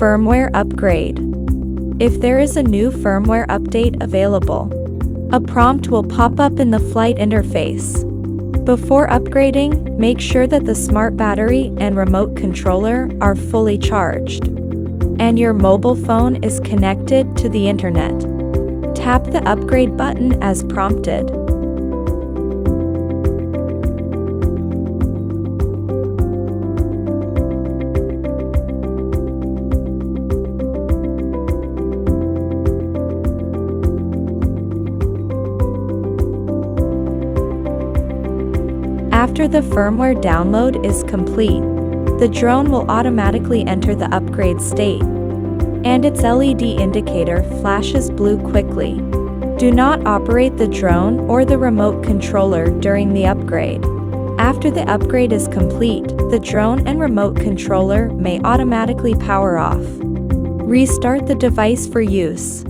Firmware upgrade. If there is a new firmware update available, a prompt will pop up in the flight interface. Before upgrading, make sure that the smart battery and remote controller are fully charged, and your mobile phone is connected to the internet. Tap the upgrade button as prompted. After the firmware download is complete, the drone will automatically enter the upgrade state, and its LED indicator flashes blue quickly. Do not operate the drone or the remote controller during the upgrade. After the upgrade is complete, the drone and remote controller may automatically power off. Restart the device for use.